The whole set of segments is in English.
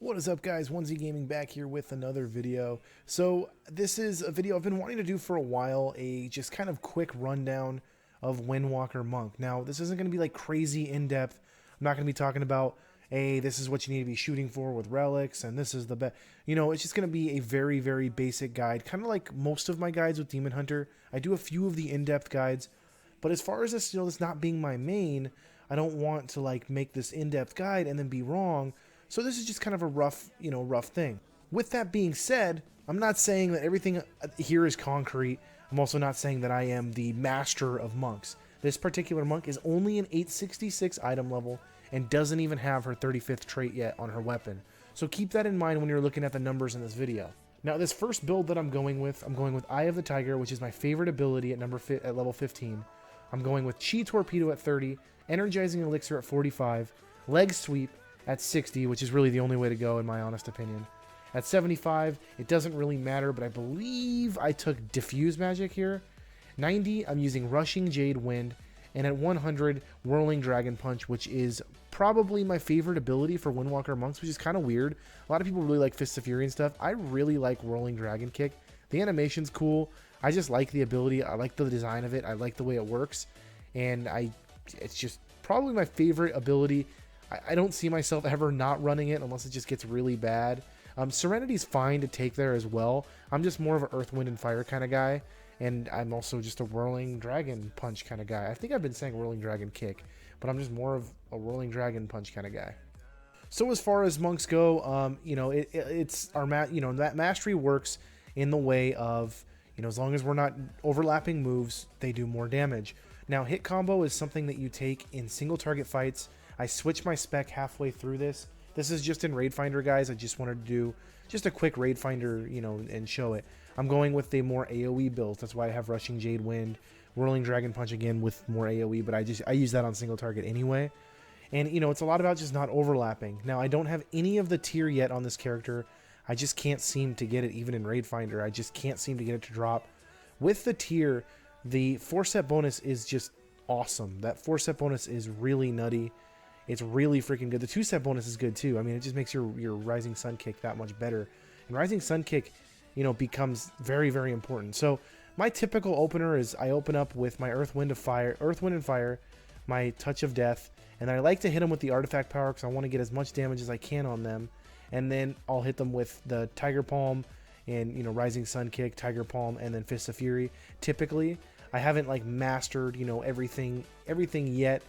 What is up, guys? Wunzy Gaming back here with another video. So this is a video I've been wanting to do for a while, a just kind of quick rundown of Windwalker Monk. Now, this isn't going to be like crazy in-depth. I'm not going to be talking about, hey, this is what you need to be shooting for with relics, and this is the best. You know, it's just going to be a very, very basic guide, kind of like most of my guides with Demon Hunter. I do a few of the in-depth guides, but as far as this, this not being my main, I don't want to like make this in-depth guide and then be wrong. So this is just kind of a rough thing. With that being said, I'm not saying that everything here is concrete. I'm also not saying that I am the master of monks. This particular monk is only an 866 item level and doesn't even have her 35th trait yet on her weapon. So keep that in mind when you're looking at the numbers in this video. Now, this first build that I'm going with Eye of the Tiger, which is my favorite ability at level 15. I'm going with Chi Torpedo at 30, Energizing Elixir at 45, Leg Sweep at 60, which is really the only way to go in my honest opinion. At 75, it doesn't really matter, but I believe I took Diffuse Magic here. 90, I'm using Rushing Jade Wind. And at 100, Whirling Dragon Punch, which is probably my favorite ability for Windwalker Monks, which is kind of weird. A lot of people really like Fists of Fury and stuff. I really like Whirling Dragon Kick. The animation's cool. I just like the ability. I like the design of it. I like the way it works. And it's just probably my favorite ability. I don't see myself ever not running it unless it just gets really bad. Serenity's fine to take there as well. I'm just more of an Earth, Wind, and Fire kind of guy. And I'm also just a Whirling Dragon Punch kind of guy. I think I've been saying Whirling Dragon Kick, but I'm just more of a Whirling Dragon Punch kind of guy. So as far as monks go, it's our that mastery works in the way of, as long as we're not overlapping moves, they do more damage. Now, hit combo is something that you take in single target fights. I switched my spec halfway through this. This is just in Raid Finder, guys. I just wanted to do just a quick Raid Finder, and show it. I'm going with the more AoE builds. That's why I have Rushing Jade Wind, Whirling Dragon Punch again with more AoE, but I use that on single target anyway. And, it's a lot about just not overlapping. Now, I don't have any of the tier yet on this character. I just can't seem to get it even in Raid Finder. I just can't seem to get it to drop. With the tier, the 4-set bonus is just awesome. That 4-set bonus is really nutty. It's really freaking good. The 2-set bonus is good too. I mean, it just makes your Rising Sun Kick that much better. And Rising Sun Kick, becomes very, very important. So my typical opener is I open up with my Earth, Wind, and Fire, my Touch of Death, and I like to hit them with the Artifact Power because I want to get as much damage as I can on them. And then I'll hit them with the Tiger Palm and, Rising Sun Kick, Tiger Palm, and then Fist of Fury. Typically, I haven't like mastered, everything yet.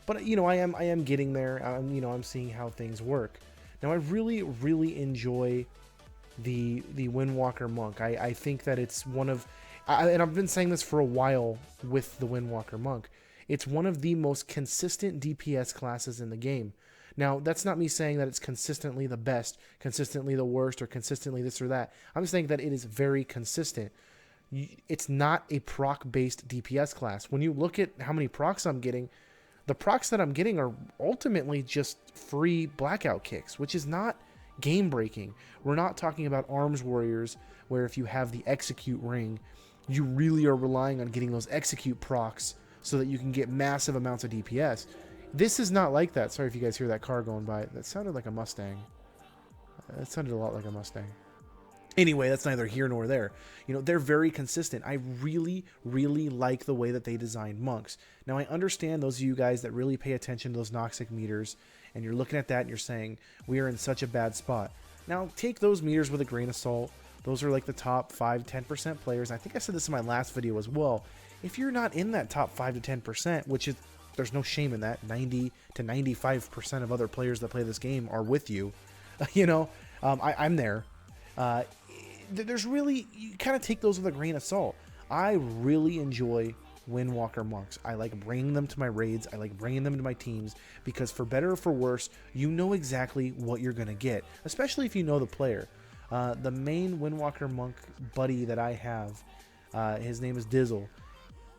But, I am getting there. I'm seeing how things work. Now, I really, really enjoy the Windwalker Monk. I think that it's one of... and I've been saying this for a while with the Windwalker Monk. It's one of the most consistent DPS classes in the game. Now, that's not me saying that it's consistently the best, consistently the worst, or consistently this or that. I'm saying that it is very consistent. It's not a proc-based DPS class. When you look at how many procs I'm getting... The procs that I'm getting are ultimately just free blackout kicks, which is not game breaking. We're not talking about Arms Warriors, where if you have the execute ring, you really are relying on getting those execute procs so that you can get massive amounts of DPS. This is not like that. Sorry if you guys hear that car going by. That sounded like a Mustang. That sounded a lot like a Mustang. Anyway, that's neither here nor there. They're very consistent. I really, really like the way that they designed monks. Now, I understand those of you guys that really pay attention to those Noxic meters, and you're looking at that and you're saying, we are in such a bad spot. Now, take those meters with a grain of salt. Those are like the top 5-10% players. I think I said this in my last video as well. If you're not in that top 5 to 10%, which is, there's no shame in that, 90 to 95% of other players that play this game are with you. I'm there. There's really, you kind of take those with a grain of salt. I really enjoy Windwalker Monks. I like bringing them to my raids. I like bringing them to my teams because for better or for worse, you know exactly what you're going to get, especially if you know the player. The main Windwalker Monk buddy that I have, his name is Dizzle.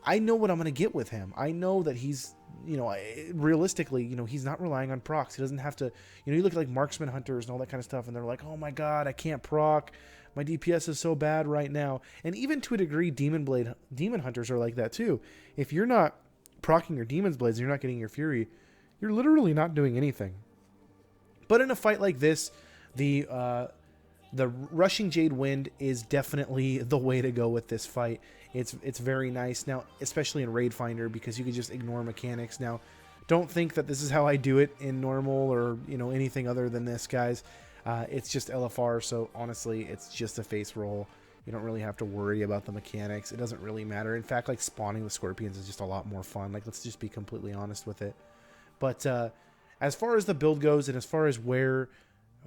I know what I'm going to get with him. I know that he's, realistically, he's not relying on procs. He doesn't have to, you look at like marksman hunters and all that kind of stuff, and they're like, oh my god, I can't proc. My DPS is so bad right now. And even to a degree, demon hunters are like that too. If you're not proccing your demon's blades and you're not getting your fury, you're literally not doing anything. But in a fight like this, The Rushing Jade Wind is definitely the way to go with this fight. It's very nice now, especially in Raid Finder, because you can just ignore mechanics. Now, don't think that this is how I do it in normal or anything other than this, guys. It's just LFR, so honestly, it's just a face roll. You don't really have to worry about the mechanics. It doesn't really matter. In fact, like, spawning the scorpions is just a lot more fun. Like, let's just be completely honest with it. But as far as the build goes, and as far as where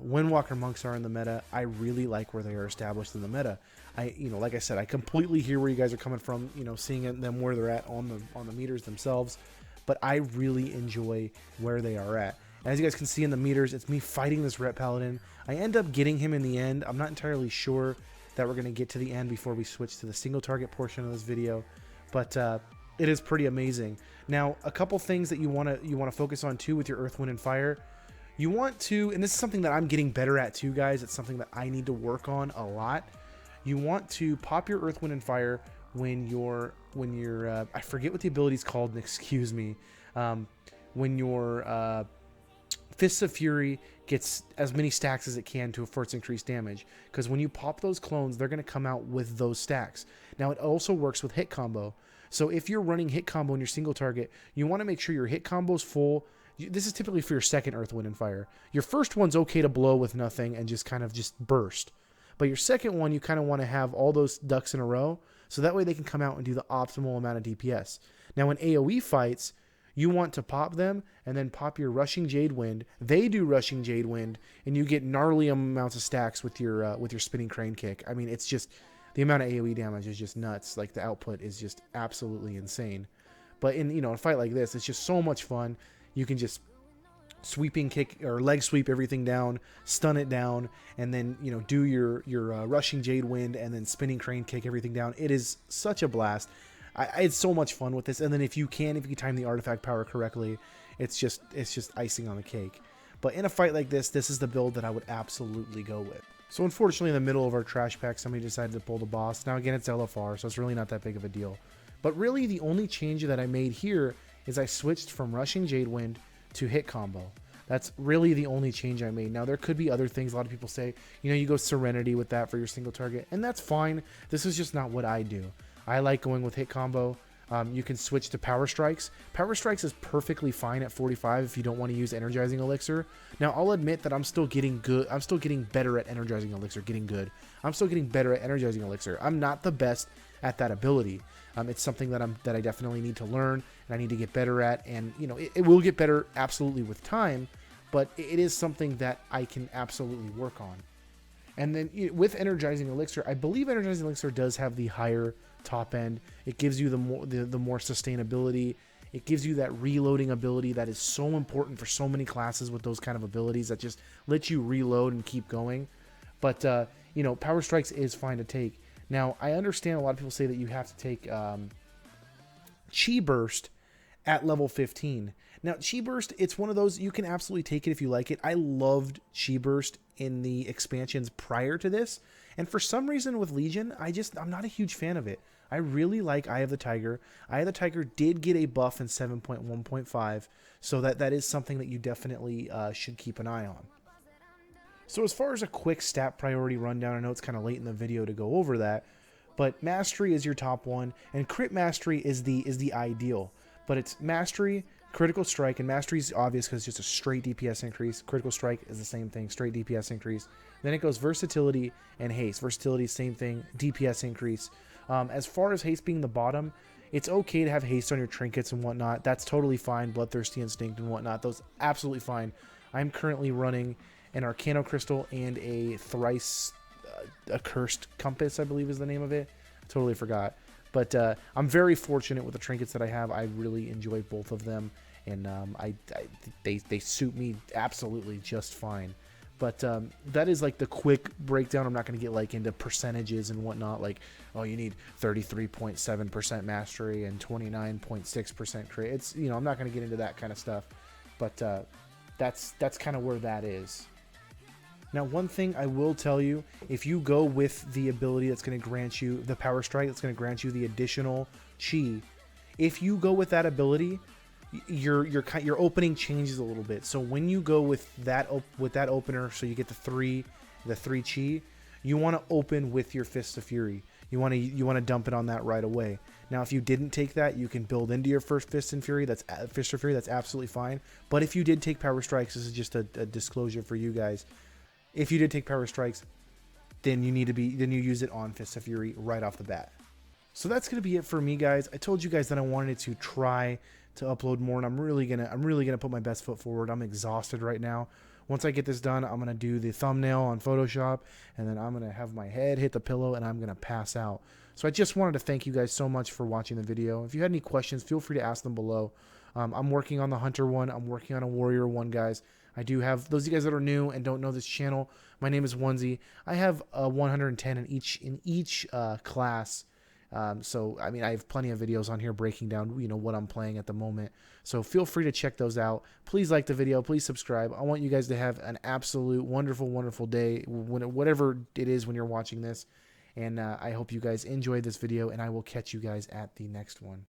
Windwalker monks are in the meta, I really like where they are established in the meta. Like I said, I completely hear where you guys are coming from, seeing them where they're at on the meters themselves, but I really enjoy where they are at. And as you guys can see in the meters, it's me fighting this Ret Paladin. I end up getting him in the end. I'm not entirely sure that we're going to get to the end before we switch to the single target portion of this video, but it is pretty amazing. Now, a couple things that you want to focus on too with your Earth, Wind, and Fire. You want to, and this is something that I'm getting better at too, guys. It's something that I need to work on a lot. You want to pop your Earth, Wind, and Fire when you're I forget what the ability's called, excuse me. When your Fists of Fury gets as many stacks as it can for its increased damage, because when you pop those clones, they're going to come out with those stacks. Now, it also works with hit combo. So if you're running hit combo in your single target, you want to make sure your hit combo's full. This is typically for your second Earth, Wind, and Fire. Your first one's okay to blow with nothing and just kind of burst. But your second one, you kind of want to have all those ducks in a row, so that way they can come out and do the optimal amount of DPS. Now, in AoE fights, you want to pop them and then pop your Rushing Jade Wind. They do Rushing Jade Wind, and you get gnarly amounts of stacks with your Spinning Crane Kick. I mean, it's just, the amount of AoE damage is just nuts. Like, the output is just absolutely insane. But in a fight like this, it's just so much fun. You can just sweeping kick or leg sweep everything down, stun it down, and then do your Rushing Jade Wind and then Spinning Crane Kick everything down. It is such a blast. I had so much fun with this, and then if you time the artifact power correctly, it's just icing on the cake. But in a fight like this is the build that I would absolutely go with. So unfortunately, in the middle of our trash pack, somebody decided to pull the boss. Now again, it's LFR, so it's really not that big of a deal. But really, the only change that I made here is I switched from Rushing Jade Wind to hit combo. That's really the only change I made. Now, there could be other things. A lot of people say, you go Serenity with that for your single target, and that's fine. This is just not what I do. I like going with hit combo. You can switch to Power Strikes. Power Strikes is perfectly fine at 45 if you don't want to use Energizing Elixir. Now, I'll admit that I'm still getting good. I'm still getting better at Energizing Elixir. I'm still getting better at Energizing Elixir. I'm not the best at that ability. It's something that I definitely need to learn and I need to get better at, and it will get better absolutely with time, but it is something that I can absolutely work on. And then with Energizing Elixir, I believe Energizing Elixir does have the higher top end. It gives you the more sustainability. It gives you that reloading ability that is so important for so many classes with those kind of abilities that just let you reload and keep going. But Power Strikes is fine to take. Now, I understand a lot of people say that you have to take Chi Burst at level 15. Now, Chi Burst, it's one of those, you can absolutely take it if you like it. I loved Chi Burst in the expansions prior to this, and for some reason with Legion, I'm not a huge fan of it. I really like Eye of the Tiger. Eye of the Tiger did get a buff in 7.1.5, so that is something that you definitely should keep an eye on. So as far as a quick stat priority rundown, I know it's kind of late in the video to go over that, but Mastery is your top one, and Crit Mastery is the ideal. But it's Mastery, Critical Strike, and Mastery is obvious because it's just a straight DPS increase. Critical Strike is the same thing, straight DPS increase. Then it goes Versatility and Haste. Versatility, same thing, DPS increase. As far as Haste being the bottom, it's okay to have Haste on your trinkets and whatnot. That's totally fine. Bloodthirsty Instinct and whatnot, those absolutely fine. I'm currently running an Arcano Crystal and a thrice accursed Compass, I believe is the name of it. I totally forgot. But I'm very fortunate with the trinkets that I have. I really enjoy both of them, and they suit me absolutely just fine. But that is like the quick breakdown. I'm not going to get like into percentages and whatnot. Like, oh, you need 33.7% mastery and 29.6% crit. It's, I'm not going to get into that kind of stuff. But that's kind of where that is. Now, one thing I will tell you, if you go with the ability that's going to grant you the Power Strike, that's going to grant you the additional Chi, if you go with that ability, your opening changes a little bit. So when you go with that opener, so you get the three chi, you want to open with your Fist of Fury. You want to dump it on that right away. Now, if you didn't take that, you can build into your first Fist of Fury. That's absolutely fine. But if you did take Power Strikes, this is just a disclosure for you guys. If you did take Power Strikes, then you use it on Fist of Fury right off the bat. So that's gonna be it for me, guys. I told you guys that I wanted to try to upload more, and I'm really gonna put my best foot forward. I'm exhausted right now. Once I get this done, I'm gonna do the thumbnail on Photoshop, and then I'm gonna have my head hit the pillow, and I'm gonna pass out. So I just wanted to thank you guys so much for watching the video. If you had any questions, feel free to ask them below. I'm working on the Hunter one. I'm working on a Warrior one, guys. I do have, those of you guys that are new and don't know this channel, my name is Wunzy. I have 110 in each class. So, I mean, I have plenty of videos on here breaking down, what I'm playing at the moment. So feel free to check those out. Please like the video. Please subscribe. I want you guys to have an absolute wonderful, wonderful day, whatever it is when you're watching this. And I hope you guys enjoyed this video, and I will catch you guys at the next one.